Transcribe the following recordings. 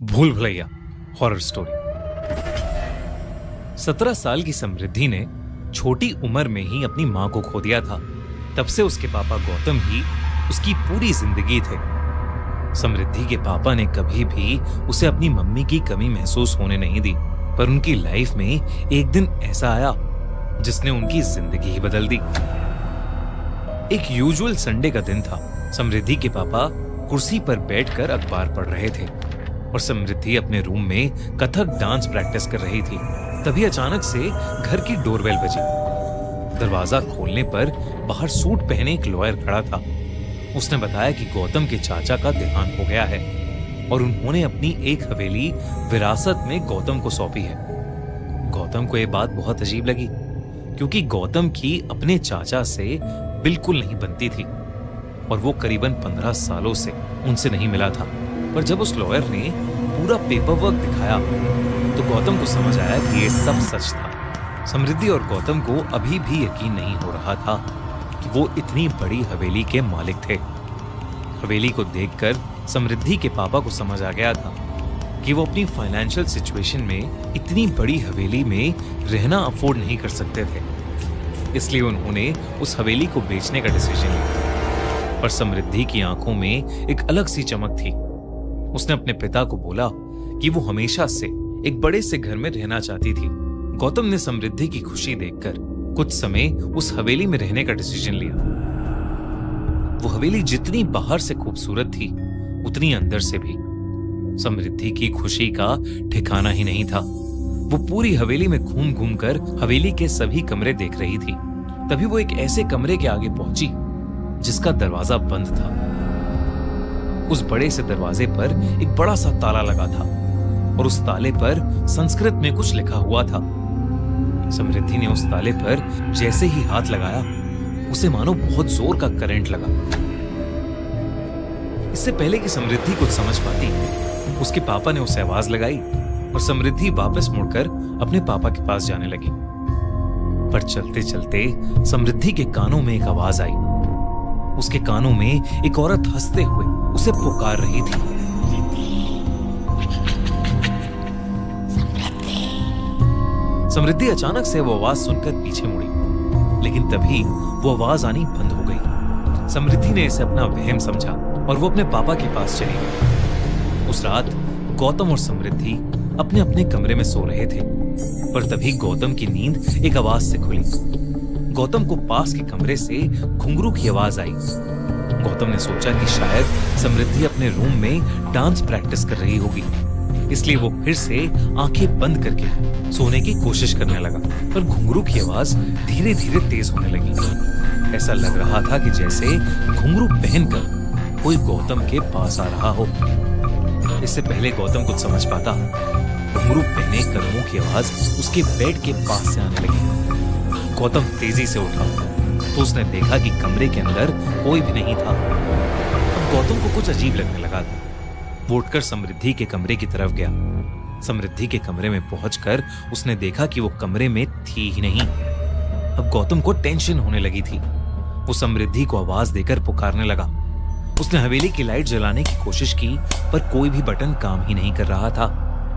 भूल Bhulaiyaa horror story. 17 साल की समृद्धि ने छोटी उम्र में ही अपनी मां को खो दिया था। तब से उसके पापा गौतम ही उसकी पूरी जिंदगी थे। समृद्धि के पापा ने कभी भी उसे अपनी मम्मी की कमी महसूस होने नहीं दी, पर उनकी लाइफ में एक दिन ऐसा आया जिसने उनकी जिंदगी ही बदल दी। एक यूजुअल संडे का दिन था। समृद्धि के पापा कुर्सी पर बैठकर अखबार पढ़ रहे थे और समृद्धि अपने रूम में कथक डांस प्रैक्टिस कर रही थी। तभी अचानक से घर की डोरबेल बजी। दरवाजा खोलने पर बाहर सूट पहने एक लॉयर खड़ा था। उसने बताया कि गौतम के चाचा का देहांत हो गया है और उन्होंने अपनी एक हवेली विरासत में गौतम को सौंपी है। गौतम को यह बात बहुत अजीब लगी, क्योंकि गौतम की अपने चाचा से बिल्कुल नहीं बनती थी और वो करीबन 15 सालों से उनसे नहीं मिला था। पर जब उस लॉयर ने पूरा पेपर वर्क दिखाया तो गौतम को समझ आया कि ये सब सच था। समृद्धि और गौतम को अभी भी यकीन नहीं हो रहा था कि वो इतनी बड़ी हवेली के मालिक थे। हवेली को देखकर समृद्धि के पापा को समझ आ गया था कि वो अपनी फाइनेंशियल सिचुएशन में इतनी बड़ी हवेली में रहना अफोर्ड नहीं कर सकते थे। इसलिए उन्होंने उस हवेली को बेचने का डिसीजन लिया। पर समृद्धि की आंखों में एक अलग सी चमक थी। उसने अपने पिता को बोला कि वो हमेशा से एक बड़े से घर में रहना चाहती थी। गौतम ने समृद्धि की खुशी देखकर कुछ समय उस हवेली में रहने का डिसीजन लिया। वो हवेली जितनी बाहर से खूबसूरत थी, उतनी अंदर से भी। समृद्धि की खुशी का ठिकाना ही नहीं था। वो पूरी हवेली में घूम घूम कर हवेली के सभी कमरे देख रही थी। तभी वो एक ऐसे कमरे के आगे पहुंची जिसका दरवाजा बंद था। उस बड़े से दरवाजे पर एक बड़ा सा ताला लगा था और उस ताले पर संस्कृत में कुछ लिखा हुआ था। समृद्धि ने उस ताले पर जैसे ही हाथ लगाया, उसे मानो बहुत जोर का करंट लगा। इससे पहले कि समृद्धि कुछ समझ पाती, उसके पापा ने उसे आवाज लगाई और समृद्धि वापस मुड़कर अपने पापा के पास जाने लगी। पर चलते चलते समृद्धि के कानों में एक आवाज आई। उसके कानों में एक औरत हंसते हुए उसे पुकार रही थी। समृद्धि अचानक से वो आवाज सुनकर पीछे मुड़ी, लेकिन तभी वो आवाज आनी बंद हो गई। समृद्धि ने इसे अपना वहम समझा और वो अपने पापा के पास चली गई। उस रात गौतम और समृद्धि अपने अपने कमरे में सो रहे थे, पर तभी गौतम की नींद एक आवाज से खुली। गौतम को पास के कमरे से घुंघरू की आवाज आई। गौतम ने सोचा कि शायद समृद्धि अपने रूम में डांस प्रैक्टिस कर रही होगी, इसलिए वो फिर से आंखें बंद करके सोने की कोशिश करने लगा। पर घुंघरू की आवाज धीरे धीरे तेज होने लगी। ऐसा लग रहा था कि जैसे घुंघरू पहनकर कोई गौतम के पास आ रहा हो। इससे पहले गौतम कुछ समझ पाता, घुंघरू पहने कदमों की आवाज उसके बेड के पास से आने लगी। गौतम तेजी से उठा तो उसने देखा कि कमरे के अंदर कोई भी नहीं था। अब गौतम को कुछ अजीब लगने लगा था। वो उठकर समृद्धि के कमरे की तरफ गया। समृद्धि के कमरे में पहुंचकर उसने देखा कि वो कमरे में थी ही नहीं। अब गौतम को टेंशन होने लगी थी। वो समृद्धि को आवाज देकर पुकारने लगा। उसने हवेली की लाइट जलाने की कोशिश की, पर कोई भी बटन काम ही नहीं कर रहा था।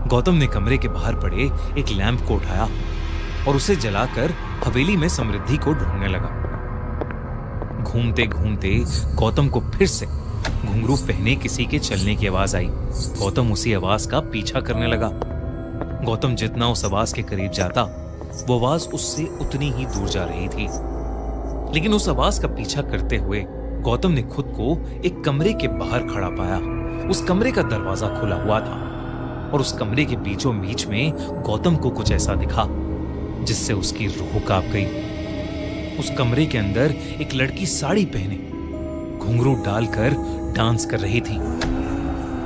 गौतम ने कमरे के बाहर पड़े एक लैंप को उठाया और उसे जलाकर हवेली में समृद्धि को ढूंढने लगा। घूमते घूमते गौतम को फिर से घुंघरू पहने किसी के चलने की आवाज आई। गौतम उसी आवाज का पीछा करने लगा। गौतम जितना उस आवाज के करीब जाता, वो आवाज उससे उतनी ही दूर जा रही थी। लेकिन उस आवाज का पीछा करते हुए गौतम ने खुद को एक कमरे के बाहर खड़ा पाया। उस कमरे का दरवाजा खुला हुआ था और उस कमरे के बीचों बीच में गौतम को कुछ ऐसा दिखा जिससे उसकी रूह कांप गई। उस कमरे के अंदर एक लड़की साड़ी पहने घुंघरू डालकर डांस कर रही थी।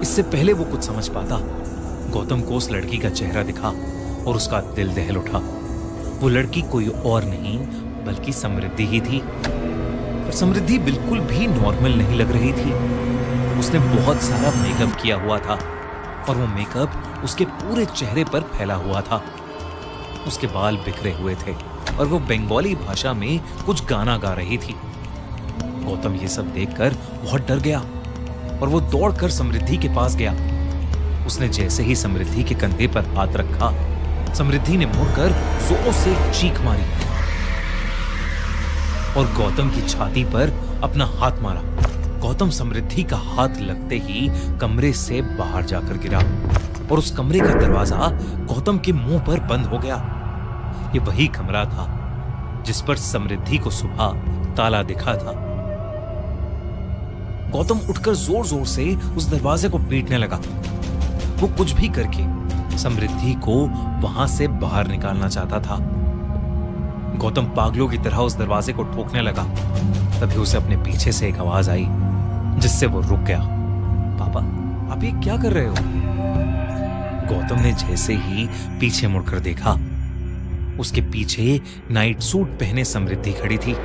इससे पहले वो कुछ समझ पाता, गौतम को उस लड़की का चेहरा दिखा और उसका दिल दहल उठा। वो लड़की कोई और नहीं बल्कि समृद्धि ही थी। पर समृद्धि बिल्कुल भी नॉर्मल नहीं लग रही थी। उसने बहुत सारा मेकअप किया हुआ था और वो मेकअप उसके पूरे चेहरे पर फैला हुआ था। उसके बाल बिखरे हुए थे और वो बंगाली भाषा में कुछ गाना गा रही थी। गौतम ये सब देखकर बहुत डर गया और वो दौड़कर समृद्धि के पास गया। उसने जैसे ही समृद्धि के कंधे पर हाथ रखा, समृद्धि ने मुड़कर जोरों से चीख मारी और गौतम की छाती पर अपना हाथ मारा। गौतम समृद्धि का हाथ लगते ही कमरे से बाहर जाकर गिरा और उस कमरे का दरवाजा गौतम के मुंह पर बंद हो गया। ये वही कमरा था जिस पर समृद्धि को सुबह ताला दिखा था। गौतम उठकर जोर जोर से उस दरवाजे को पीटने लगा। वो कुछ भी करके समृद्धि को वहां से बाहर निकालना चाहता था। गौतम पागलों की तरह उस दरवाजे को ठोकने लगा। तभी उसे अपने पीछे से एक आवाज आई जिससे वो रुक गया। पापा, आप ये क्या कर रहे हो? गौतम ने जैसे ही पीछे मुड़कर देखा, उसके पीछे नाइट सूट पहने समृद्धि खड़ी थी।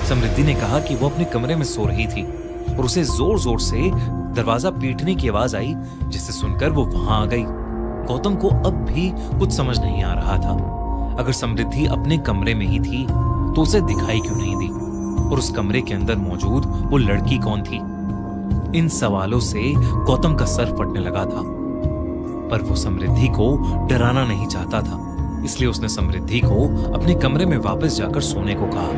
समृद्धि ने कहा कि वो अपने कमरे में सो रही थी और उसे जोर जोर से दरवाजा पीटने की आवाज आई, जिसे सुनकर वो वहां आ गई। गौतम को अब भी कुछ समझ नहीं आ रहा था। अगर समृद्धि अपने कमरे में ही थी तो उसे दिखाई क्यों नहीं दी, और उस कमरे के अंदर मौजूद वो लड़की कौन थी? इन सवालों से गौतम का सर फटने लगा था, पर वो समृद्धि को डराना नहीं चाहता था। इसलिए उसने समृद्धि को अपने कमरे में वापस जाकर सोने को कहा।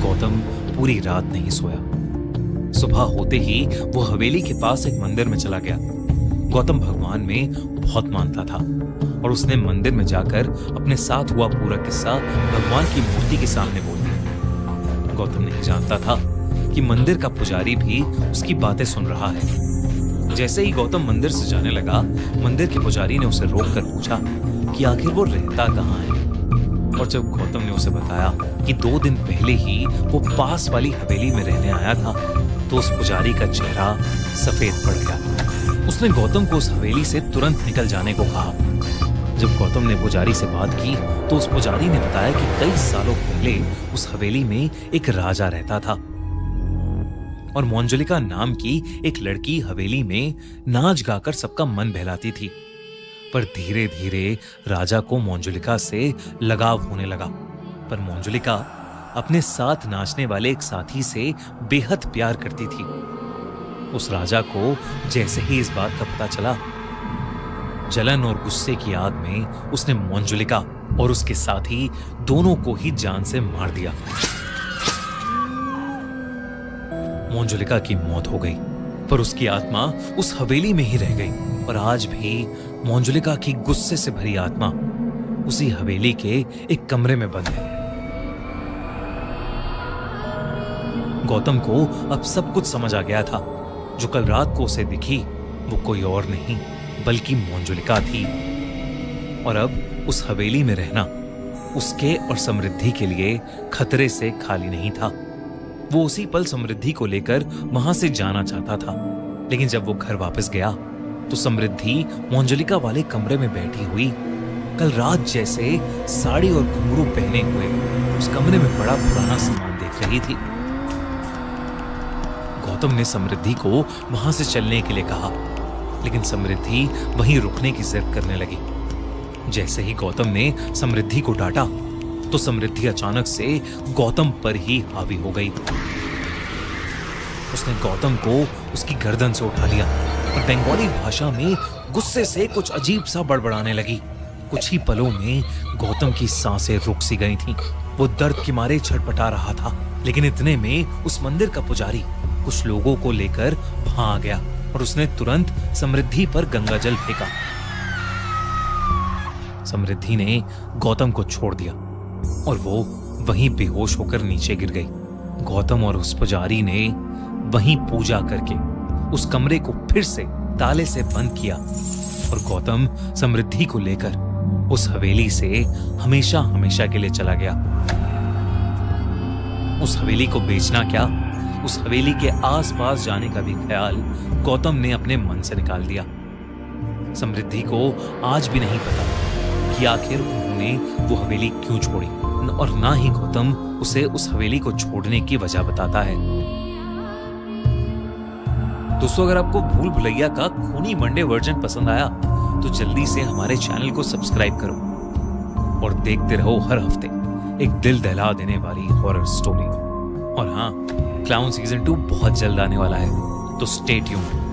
गौतम पूरी रात नहीं सोया। सुबह होते ही वो हवेली के पास एक मंदिर में चला गया। गौतम भगवान में बहुत मानता था और उसने मंदिर में जाकर अपने साथ हुआ पूरा किस्सा भगवान की मूर्ति के सामने बोल दिया। गौतम नहीं जानता था कि मंदिर का पुजारी भी उसकी बातें सुन रहा है। जैसे ही गौतम मंदिर से जाने लगा, मंदिर के पुजारी ने उसे रोककर पूछा कि आखिर वो रहता कहाँ है। और जब गौतम ने उसे बताया कि 2 दिन पहले ही वो पास वाली हवेली में रहने आया था, तो उस पुजारी का चेहरा सफेद पड़ गया। उसने गौतम को उस हवेली से तुरंत निकल जाने को कहा। जब गौतम ने पुजारी से बात की तो उस पुजारी ने बताया कि कई सालों पहले उस हवेली में एक राजा रहता था और मंजुलिका नाम की एक लड़की हवेली में नाच गाकर सबका मन बहलाती थी। पर धीरे धीरे राजा को मंजुलिका से लगाव होने लगा। पर मंजुलिका अपने साथ नाचने वाले एक साथी से बेहद प्यार करती थी। उस राजा को जैसे ही इस बात का पता चला, जलन और गुस्से की आग में उसने मंजुलिका और उसके साथी दोनों को ही जान से मार दिया। मंजुलिका की मौत हो गई, पर उसकी आत्मा उस हवेली में ही रह गई और आज भी मंजुलिका की गुस्से से भरी आत्मा उसी हवेली के एक कमरे में बंद है। गौतम को अब सब कुछ समझ आ गया था। जो कल रात को उसे दिखी वो कोई और नहीं बल्कि मंजुलिका थी, और अब उस हवेली में रहना उसके और समृद्धि के लिए खतरे से खाली नहीं था। वो उसी पल समृद्धि को लेकर वहां से जाना चाहता था, लेकिन जब वो घर वापस गया तो समृद्धि मंजुलिका वाले कमरे में बैठी हुई कल रात जैसे साड़ी और घुंघरू पहने हुए उस कमरे में बड़ा पुराना सामान देख रही थी। गौतम ने समृद्धि को वहां से चलने के लिए कहा, लेकिन समृद्धि वहीं रुकने की जिद करने लगी। जैसे ही गौतम ने समृद्धि को डांटा तो समृद्धि अचानक से गौतम पर ही हावी हो गई। उसने गौतम को उसकी गर्दन से उठा लिया और बंगाली भाषा में गुस्से से कुछ अजीब सा बड़बड़ाने लगी। कुछ ही पलों में गौतम की सांसें रुक सी गई थीं। वो दर्द के मारे छटपटा रहा था, लेकिन इतने में उस मंदिर का पुजारी कुछ लोगों को लेकर वहां आ गया और उसने तुरंत समृद्धि पर गंगा जल फेंका। समृद्धि ने गौतम को छोड़ दिया और वो वहीं बेहोश होकर नीचे गिर गई। गौतम और उस पुजारी ने वहीं पूजा करके उस कमरे को फिर से ताले से बंद किया और गौतम समृद्धि को लेकर उस हवेली से हमेशा हमेशा के लिए चला गया। उस हवेली को बेचना क्या, उस हवेली के आसपास जाने का भी ख्याल गौतम ने अपने मन से निकाल दिया। समृद्धि को आज भी नहीं पता कि आखिर उन्होंने वो हवेली क्यों छोड़ी, और ना ही गौतम उसे उस हवेली को छोड़ने की वजह बताता है। दोस्तों, अगर आपको भूल भुलैया का खूनी मंडे वर्जन पसंद आया तो जल्दी से हमारे चैनल को सब्सक्राइब करो और देखते रहो हर हफ्ते एक दिल दहला देने वाली हॉरर स्टोरी। और हाँ, क्लाउन सीजन 2 बहुत जल्द आने वाला है, तो स्टे ट्यून्ड।